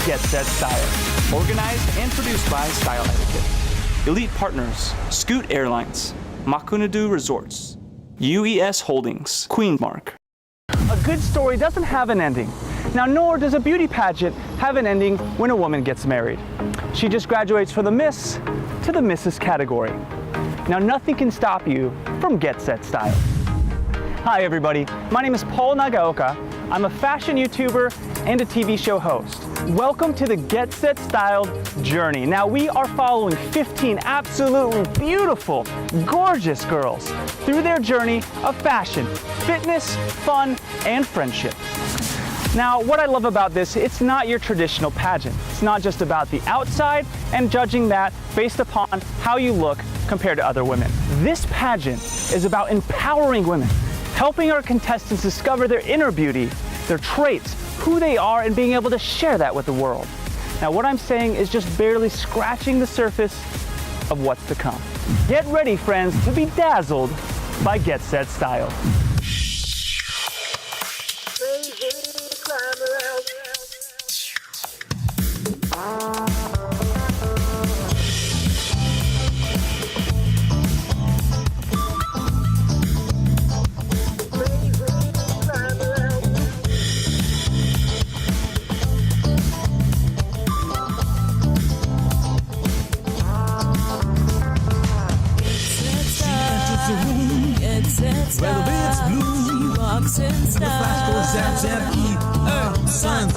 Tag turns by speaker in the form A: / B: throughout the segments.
A: Get Set Style. Organized and produced by Style Etiquette. Elite partners, Scoot Airlines, Makunadu Resorts, UES Holdings, Queenmark. A good story doesn't have an ending. Now, nor does a beauty pageant have an ending when a woman gets married. She just graduates from the Miss to the Mrs. category. Now, nothing can stop you from Get Set Style. Hi everybody, my name is Paul Nagaoka. I'm a fashion YouTuber and a TV show host. Welcome to the Get Set Style journey. Now we are following 15 absolutely beautiful, gorgeous girls through their journey of fashion, fitness, fun, and friendship. Now, what I love about this, it's not your traditional pageant. It's not just about the outside and judging that based upon how you look compared to other women. This pageant is about empowering women, helping our contestants discover their inner beauty, their traits, who they are, and being able to share that with the world. Now, what I'm saying is just barely scratching the surface of what's to come. Get ready, friends, to be dazzled by Get Set Style.
B: Where the winds blue, walks in style. The flash goes zap, zap, eat, sun,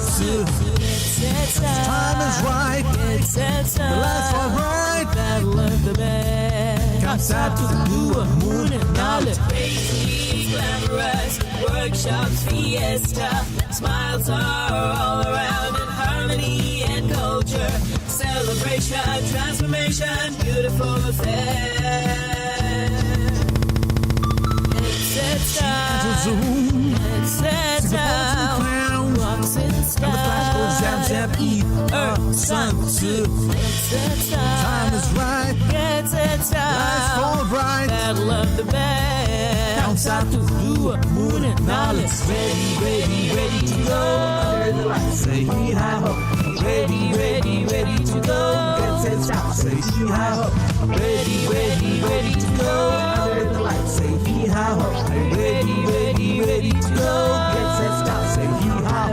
B: time is right, the lights are bright. Battle of the band, comes out to the blue moon and knowledge. Crazy, glamorous, workshops, fiesta. Smiles are all around in harmony and culture. Celebration, transformation, beautiful affair. Set down, walks in style. And the flash goes zap, zap, eat, sun, time is right, get set style. Lights fall bright, battle of the band. Down south to the blue moon and knowledge. Ready, ready, ready to go. Under the lights, say hee-haw. Ready, ready, ready to go. Get set style, say hee-haw. Ready, ready, ready to go. Under the lights, say hee-haw. Ready, ready, ready to go. Get set style, say hee-haw.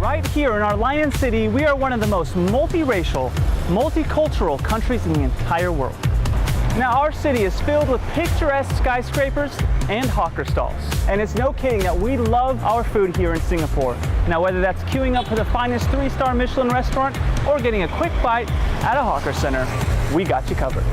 A: Right here in our Lion City, we are one of the most multiracial, multicultural countries in the entire world. Now, our city is filled with picturesque skyscrapers and hawker stalls. And it's no kidding that we love our food here in Singapore. Now, whether that's queuing up for the finest 3-star Michelin restaurant or getting a quick bite at a hawker center, we got you covered.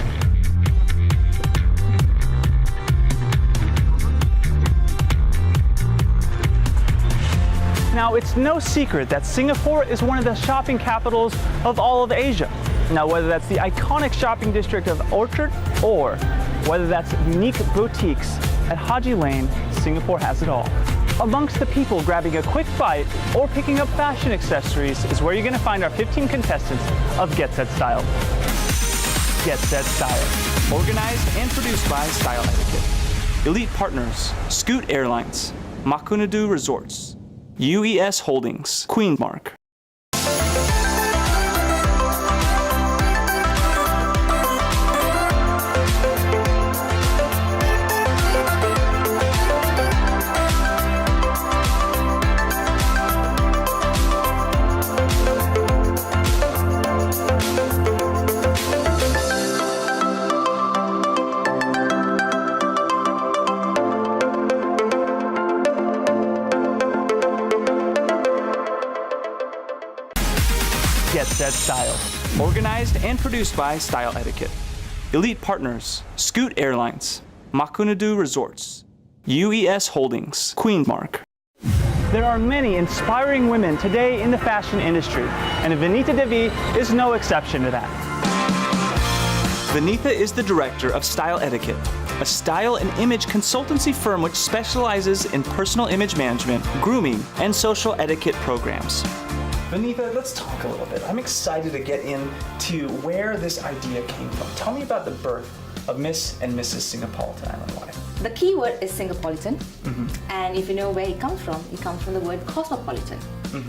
A: Now, it's no secret that Singapore is one of the shopping capitals of all of Asia. Now, whether that's the iconic shopping district of Orchard or whether that's unique boutiques at Haji Lane, Singapore has it all. Amongst the people grabbing a quick bite or picking up fashion accessories is where you're going to find our 15 contestants of Get Set Style. Get Set Style. Organized and produced by Style Etiquette. Elite partners, Scoot Airlines, Makunadu Resorts, UES Holdings, Queenmark. Get Set Style. Organized and produced by Style Etiquette. Elite partners, Scoot Airlines, Makunadu Resorts, UES Holdings, Queenmark. There are many inspiring women today in the fashion industry, and Vinita Devi is no exception to that. Vinita is the director of Style Etiquette, a style and image consultancy firm which specializes in personal image management, grooming, and social etiquette programs. Vanitha, let's talk a little bit. I'm excited to get into where this idea came from. Tell me about the birth of Miss and Mrs. Singapolitan Island Life.
C: The key word is Singapolitan, and if you know where it comes from the word cosmopolitan.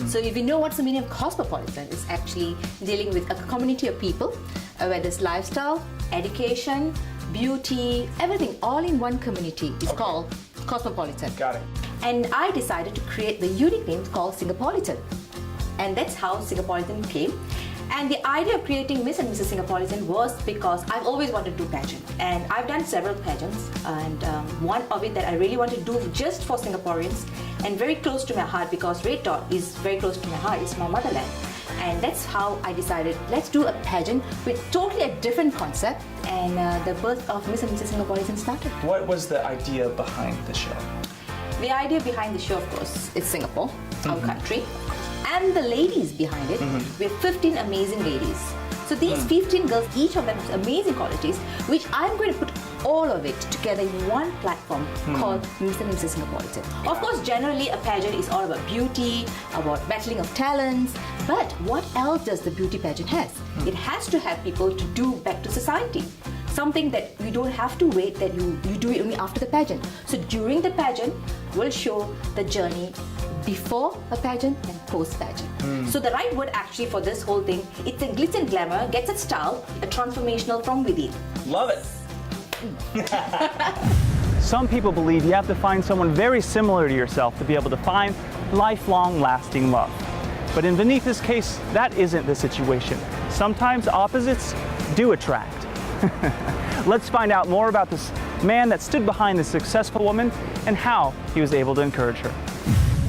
C: So if you know what's the meaning of cosmopolitan, it's actually dealing with a community of people where there's lifestyle, education, beauty, everything all in one community is called cosmopolitan.
A: Got it.
C: And I decided to create the unique name called Singapolitan. And that's how Singapolitan came. And the idea of creating Miss and Mrs. Singapolitan was because I've always wanted to do pageant. And I've done several pageants. And one of it that I really want to do just for Singaporeans and very close to my heart, because Red Dot is very close to my heart, is my motherland. And that's how I decided, let's do a pageant with totally a different concept. And the birth of Miss and Mrs. Singapolitan started.
A: What was the idea behind the show?
C: The idea behind the show, of course, is Singapore, our country. And the ladies behind it, we have 15 amazing ladies. So these 15 girls, each of them has amazing qualities, which I'm going to put all of it together in one platform called Miss and Mrs. Singapolitan. Of course, generally a pageant is all about beauty, about battling of talents, but what else does the beauty pageant has? It has to have people to do back to society. Something that you don't have to wait, that you do it only after the pageant. So during the pageant, we'll show the journey before a pageant and post-pageant. So the right word actually for this whole thing, it's a glitz and glamour, gets its style, a transformational from within.
A: Love it. Some people believe you have to find someone very similar to yourself to be able to find lifelong lasting love. But in Vanitha's case, that isn't the situation. Sometimes opposites do attract. Let's find out more about this man that stood behind this successful woman and how he was able to encourage her.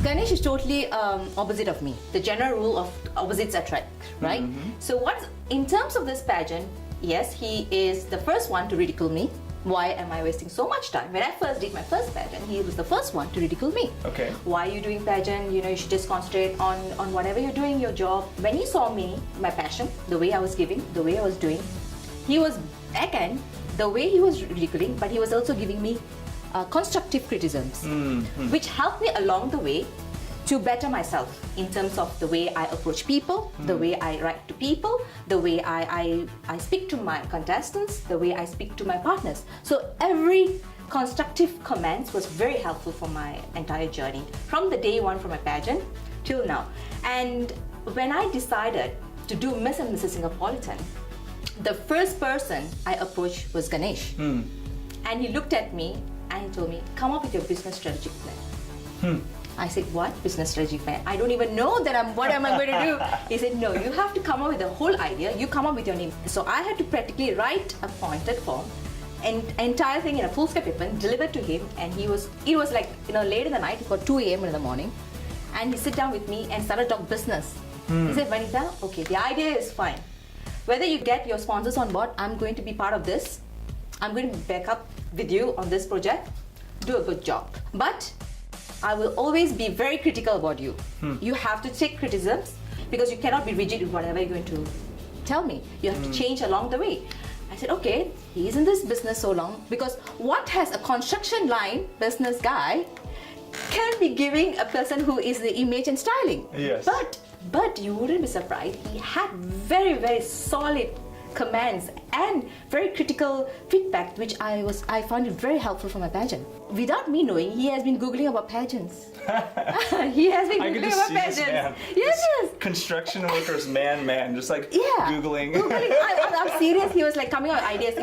C: Ganesh is totally opposite of me. The general rule of opposites attract, right? So in terms of this pageant, yes, he is the first one to ridicule me. Why am I wasting so much time? When I first did my first pageant, he was the first one to ridicule me.
A: Okay.
C: Why are you doing pageant? You should just concentrate on whatever you're doing, your job. When he saw me, my passion, the way I was giving, the way I was doing, he was, again, the way he was ridiculing, but he was also giving me constructive criticisms, which helped me along the way to better myself in terms of the way I approach people, the way I write to people, the way I speak to my contestants, the way I speak to my partners. So every constructive comments was very helpful for my entire journey, from the day one from my pageant till now. And when I decided to do Miss and Mrs. Singapolitan, the first person I approached was Ganesh. And he looked at me and he told me, come up with your business strategic plan. I said, what business strategic plan? I don't even know what am I going to do? He said, no, you have to come up with the whole idea. You come up with your name. So I had to practically write a pointed form, and entire thing in a foolscap paper, delivered to him. And it was like, late in the night, about 2 a.m. in the morning. And he sit down with me and started talk business. He said, Vanitha, okay, the idea is fine. Whether you get your sponsors on board, I'm going to be part of this. I'm going to back up with you on this project. Do a good job. But I will always be very critical about you. You have to take criticisms because you cannot be rigid with whatever you're going to tell me. You have to change along the way. I said, okay, he's in this business so long, because what has a construction line business guy can be giving a person who is the image and styling.
A: Yes.
C: But you wouldn't be surprised. He had very, very solid comments and very critical feedback, which I found it very helpful for my pageant. Without me knowing, he has been Googling about pageants. He has been Googling about pageants. Yes.
A: Construction workers, man, just like Googling.
C: I'm serious. He was like coming up with ideas.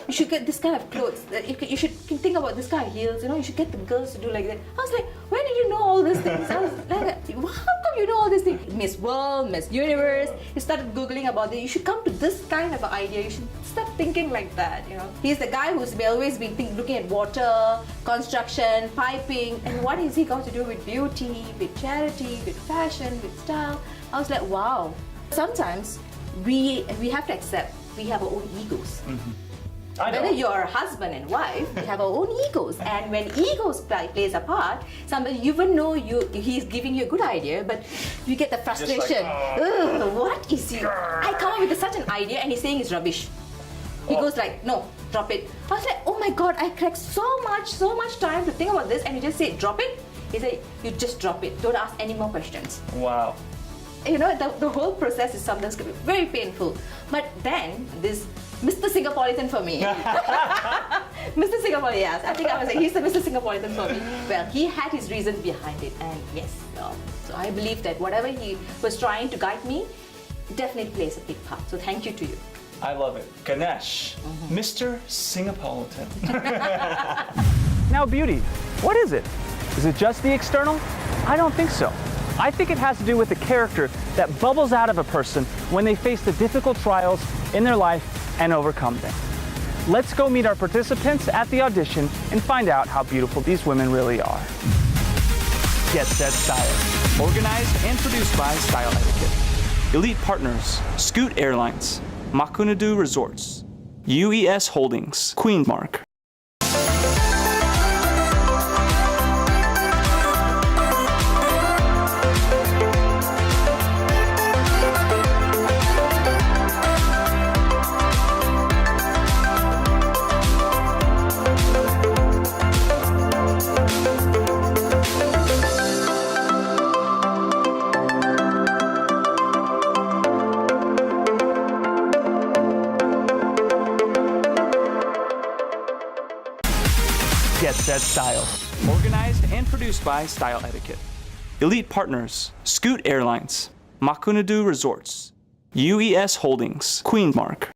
C: You should get this kind of clothes. You should think about this kind of heels. You should get the girls to do like that. I was like, when did you know all these things? I was like, how come you know all these things? Miss World, Miss Universe. You started Googling about it. You should come to this kind of idea. You should stop thinking like that. He's the guy who's always been looking at water, construction, piping, and what is he got to do with beauty, with charity, with fashion, with style? I was like, wow. Sometimes we have to accept we have our own egos. Whether you're husband and wife, we have our own egos, and when egos plays a part, somebody even know he's giving you a good idea, but you get the frustration. Like, what is he? I come up with such an idea, and he's saying it's rubbish. He goes like, no, drop it. I was like, oh my God, I cracked so much time to think about this, and you just say, drop it? He said, you just drop it. Don't ask any more questions.
A: Wow.
C: you know, the whole process is sometimes can be very painful. But then this Mr. Singaporean for me. Mr. Singaporean, yes. I think I was like, he's the Mr. Singaporean for me. Well, he had his reason behind it, and yes. So I believe that whatever he was trying to guide me definitely plays a big part. So thank you to you.
A: I love it. Ganesh, Mr. Singapolitan. Now, beauty, what is it? Is it just the external? I don't think so. I think it has to do with the character that bubbles out of a person when they face the difficult trials in their life and overcome them. Let's go meet our participants at the audition and find out how beautiful these women really are. Get Set Style. Organized and produced by Style Etiquette. Elite partners, Scoot Airlines, Makunadu Resorts, UES Holdings, Queenmark. Get Set Style. Organized and produced by Style Etiquette. Elite partners, Scoot Airlines, Makunadu Resorts, UES Holdings, Queenmark.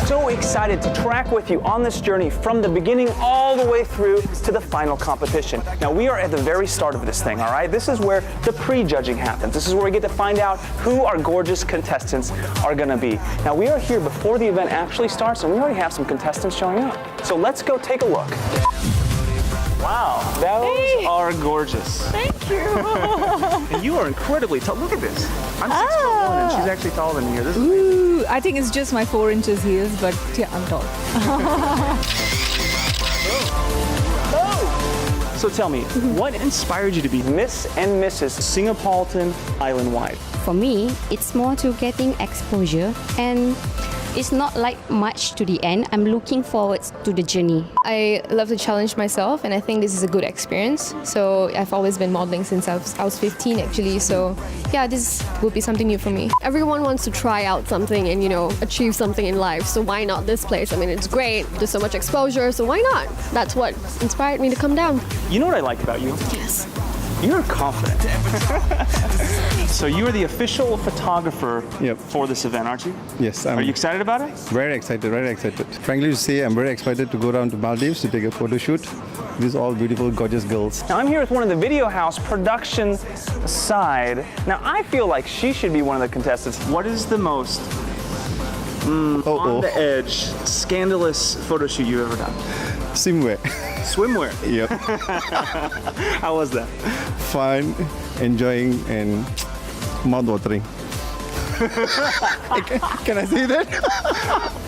A: So excited to track with you on this journey from the beginning all the way through to the final competition. Now we are at the very start of this thing, all right? This is where the prejudging happens. This is where we get to find out who our gorgeous contestants are gonna be. Now we are here before the event actually starts and we already have some contestants showing up. So let's go take a look. Wow, those are gorgeous.
D: Thank you.
A: And you are incredibly tall. Look at this. I'm 6'1" and she's actually taller than me here. This is amazing.
D: Ooh, I think it's just my 4 inches heels, but yeah, I'm tall.
A: So tell me, what inspired you to be Miss and Mrs. Singapolitan Island-wide?
E: For me, it's more to getting exposure, and it's not like much to the end. I'm looking forward to the journey.
F: I love to challenge myself, and I think this is a good experience. So I've always been modeling since I was 15 actually. So yeah, this will be something new for me.
G: Everyone wants to try out something and, you know, achieve something in life. So why not this place? I mean, it's great. There's so much exposure. So why not? That's what inspired me to come down.
A: You know what I like about you?
G: Yes.
A: You're confident. So you are the official photographer for this event, aren't you?
H: Yes.
A: Are you excited about it?
H: Very excited, very excited. Frankly to say, I'm very excited to go down to Maldives to take a photo shoot. These all beautiful, gorgeous girls.
A: Now I'm here with one of the video house production side. Now I feel like she should be one of the contestants. What is the most on the edge, scandalous photo shoot you've ever done?
H: Swimwear.
A: Swimwear?
H: Yep.
A: How was that?
H: Fun, enjoying, and mouth-watering. Can I say that?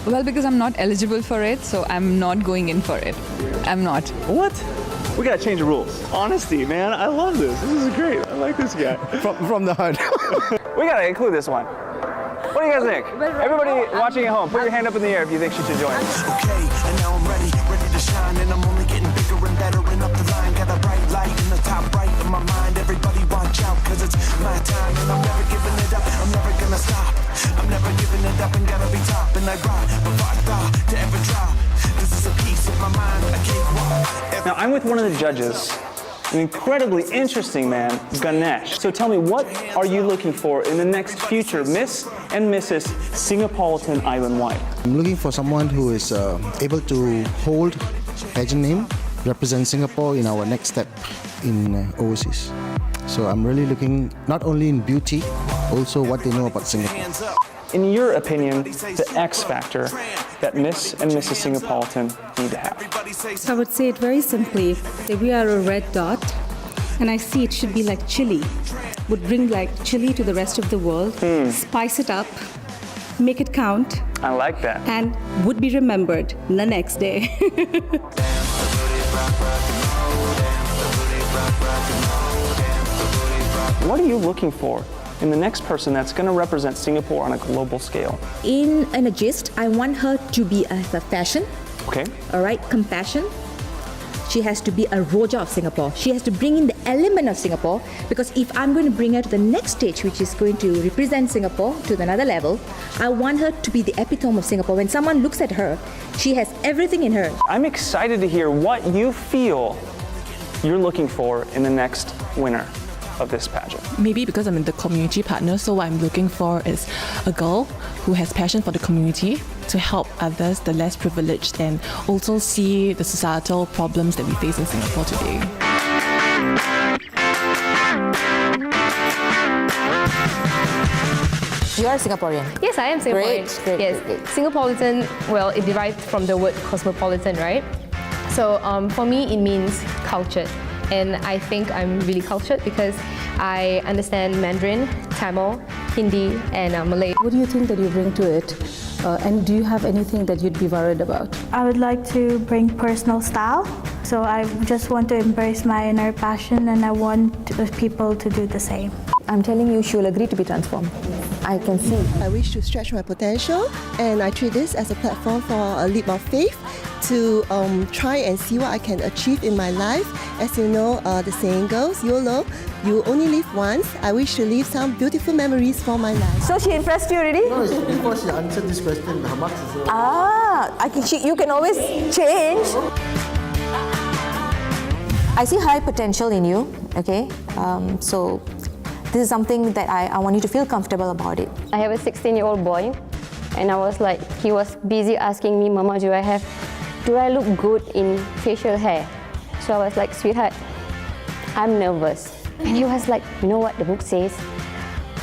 D: Well, because I'm not eligible for it, so I'm not going in for it. I'm not.
A: What? We gotta change the rules. Honesty, man. I love this. This is great. I like this guy.
H: From the heart.
A: We gotta include this one. What do you guys think? Everybody watching at home, put your hand up in the air if you think she should join.
B: Okay, and now I'm ready to shine, and I'm only getting bigger and better, and up the line, got a bright light in the top right of my mind. Everybody watch out, cause it's my time, and I'm never giving it up, I'm never gonna stop. I'm never giving it up and gotta be top, and I rock before I thought to ever drop. This is a piece of my mind, a cakewalk.
A: Now I'm with one of the judges an incredibly interesting man, Ganesh. So tell me, what are you looking for in the next future Miss and Mrs. Singaporean Island-wide?
I: I'm looking for someone who is able to hold pageant name, represent Singapore in our next step in overseas. So I'm really looking not only in beauty, also what they know about Singapore.
A: In your opinion, the X factor that Miss and Mrs. Singaporean need to have?
J: I would say it very simply, that we are a red dot, and I see it should be like chili. Would bring like chili to the rest of the world, spice it up, make it count.
A: I like that.
J: And would be remembered the next day.
A: What are you looking for in the next person that's going to represent Singapore on a global scale?
K: In a gist, I want her to be a fashion,
A: Okay.
K: all right, compassion. She has to be a Roja of Singapore. She has to bring in the element of Singapore, because if I'm going to bring her to the next stage, which is going to represent Singapore to another level, I want her to be the epitome of Singapore. When someone looks at her, she has everything in her.
A: I'm excited to hear what you feel you're looking for in the next winner of this pageant.
L: Maybe because I'm in the community partner, so what I'm looking for is a girl who has passion for the community to help others, the less privileged, and also see the societal problems that we face in Singapore today.
K: You are Singaporean.
F: Yes, I am Singaporean.
K: Great,
F: yes, Singapolitan, well, it derived from the word cosmopolitan, right? So for me, it means cultured. And I think I'm really cultured because I understand Mandarin, Tamil, Hindi, and Malay.
J: What do you think that you bring to it? And do you have anything that you'd be worried about?
M: I would like to bring personal style. So I just want to embrace my inner passion, and I want people to do the same.
K: I'm telling you, she will agree to be transformed. I can see.
N: I wish to stretch my potential, and I treat this as a platform for a leap of faith to try and see what I can achieve in my life. As you know, the saying goes, YOLO, you only live once. I wish to leave some beautiful memories for my life.
K: So she impressed you already?
I: No, it's before she answered this question, how much is it?
K: You can always change. I see high potential in you, okay? So this is something that I want you to feel comfortable about it.
E: I have a 16-year-old boy, and I was like, he was busy asking me, Mama, do I look good in facial hair? So I was like, sweetheart, I'm nervous. And he was like, you know what the book says?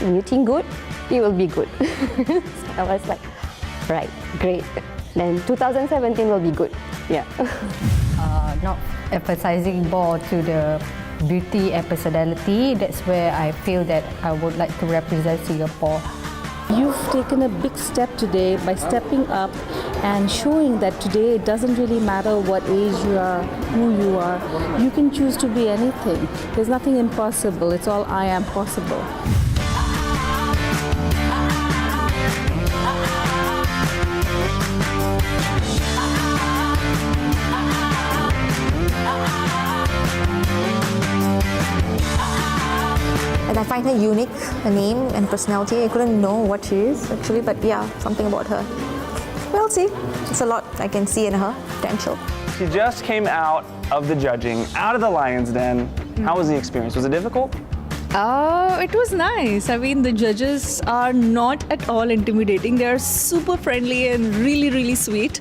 E: When you think good, it will be good. So I was like, right, great. Then 2017 will be good. Yeah.
O: Not emphasizing more to the beauty and personality. That's where I feel that I would like to represent Singapore.
J: You've taken a big step today by stepping up and showing that today it doesn't really matter what age you are, who you are. You can choose to be anything. There's nothing impossible. It's all I am possible.
K: And I find her unique, her name and personality. I couldn't know what she is actually, but yeah, something about her. We'll see. It's a lot I can see in her potential.
A: She just came out of the judging, out of the Lion's Den. How was the experience? Was it difficult?
D: It was nice. I mean, the judges are not at all intimidating. They are super friendly and really, really sweet.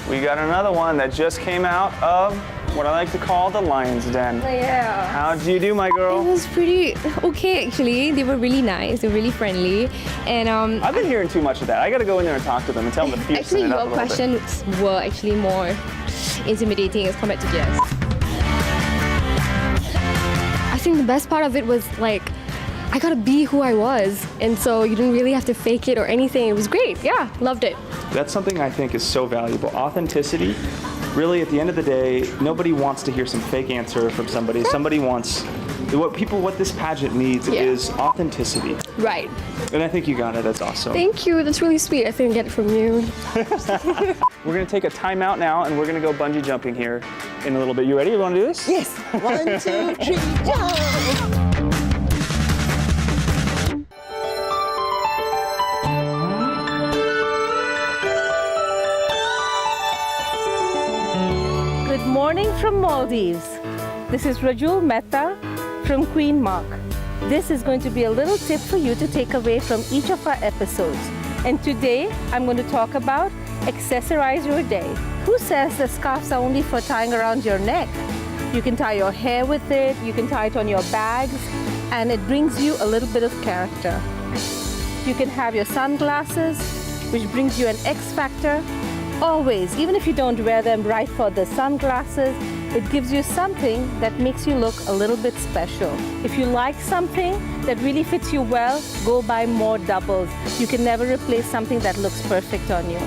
A: We got another one that just came out of what I like to call the Lion's Den.
F: Yeah.
A: How'd you do, my girl?
F: It was pretty okay, actually. They were really nice. They were really friendly. And
A: I've been hearing too much of that. I got to go in there and talk to them and tell them to fierce
F: actually,
A: it up
F: your
A: a little bit.
F: questions were actually more intimidating as compared to theirs. I think the best part of it was like, I got to be who I was. And so you didn't really have to fake it or anything. It was great. Yeah, loved it.
A: That's something I think is so valuable. Authenticity. Really, at the end of the day, nobody wants to hear some fake answer from somebody. Somebody wants, what this pageant needs is authenticity.
F: Right.
A: And I think you got it. That's awesome.
F: Thank you. That's really sweet. I didn't get it from you.
A: We're going to take a timeout now, and we're going to go bungee jumping here in a little bit. You ready? You want to do this?
N: Yes. 1, 2, 3, jump!
J: Good morning from Maldives. This is Rajul Mehta from Queen Mark. This is going to be a little tip for you to take away from each of our episodes. And today, I'm going to talk about accessorize your day. Who says the scarves are only for tying around your neck? You can tie your hair with it, you can tie it on your bags, and it brings you a little bit of character. You can have your sunglasses, which brings you an X factor. Always, even if you don't wear them right for the sunglasses, it gives you something that makes you look a little bit special. If you like something that really fits you well, go buy more doubles. You can never replace something that looks perfect on you.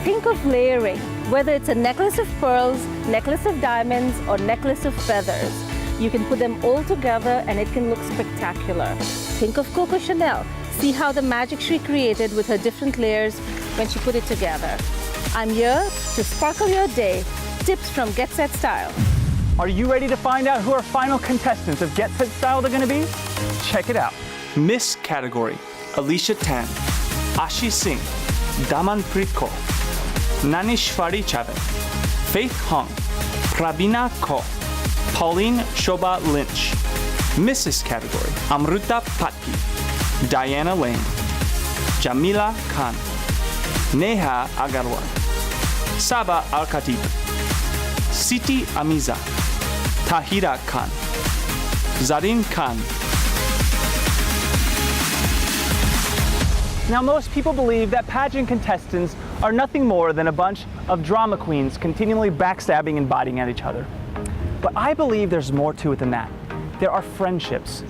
J: Think of layering, whether it's a necklace of pearls, necklace of diamonds, or necklace of feathers. You can put them all together and it can look spectacular. Think of Coco Chanel. See how the magic she created with her different layers when she put it together. I'm here to sparkle your day. Tips from Get Set Style.
A: Are you ready to find out who our final contestants of Get Set Style are going to be? Check it out. Miss Category, Alicia Tan, Ashi Singh, Damanpreet Kaur, Nanishwari Chavez, Faith Hung, Prabina Kaur, Pauline Shobha Lynch. Mrs. Category, Amruta Patki, Diana Lane, Jamila Khan, Neha Agarwal, Saba Al-Khatib, Siti Amiza, Tahira Khan, Zareen Khan. Now, most people believe that pageant contestants are nothing more than a bunch of drama queens continually backstabbing and biting at each other. But I believe there's more to it than that. There are friendships,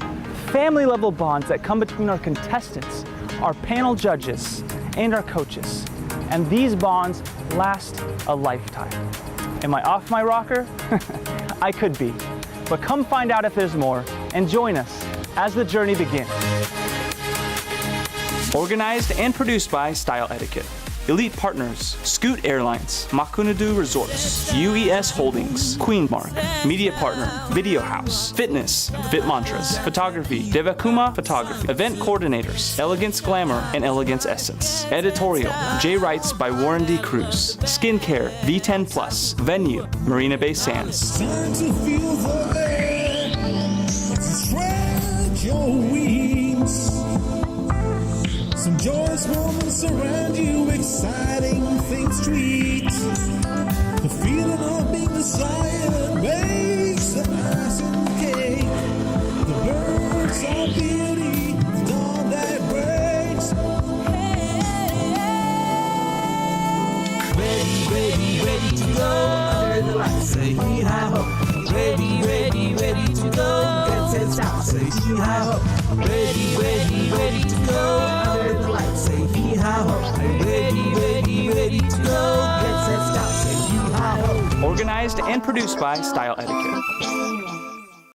A: family-level bonds that come between our contestants, our panel judges, and our coaches. And these bonds last a lifetime. Am I off my rocker? I could be. But come find out if there's more and join us as the journey begins. Organized and produced by Style Etiquette. Elite partners, Scoot Airlines, Makunadu Resorts, UES Holdings, Queen Mark, media partner, Video House, Fitness, Fit Mantras, Photography, Devakuma Photography, event coordinators, Elegance Glamour and Elegance Essence, editorial, J Writes by Warren D. Cruz, skincare, V10 Plus, venue, Marina Bay Sands.
B: Time to feel the air, to spread your wings. Some joyous moments surround you, exciting things treat. The feeling of being desired makes the icing cake. The birds are beauty, the dawn that breaks. Ready, ready, ready to go under the lights. Say hee-hi-ho. Ready, ready, ready to go. Get set, stop. Say hee-hi-ho. Ready, ready, ready to go under the lights. Say hee-hi-ho. Ready, ready, ready to go. Get set, stop. Say hee-hi-ho.
A: Organized and produced by Style Etiquette.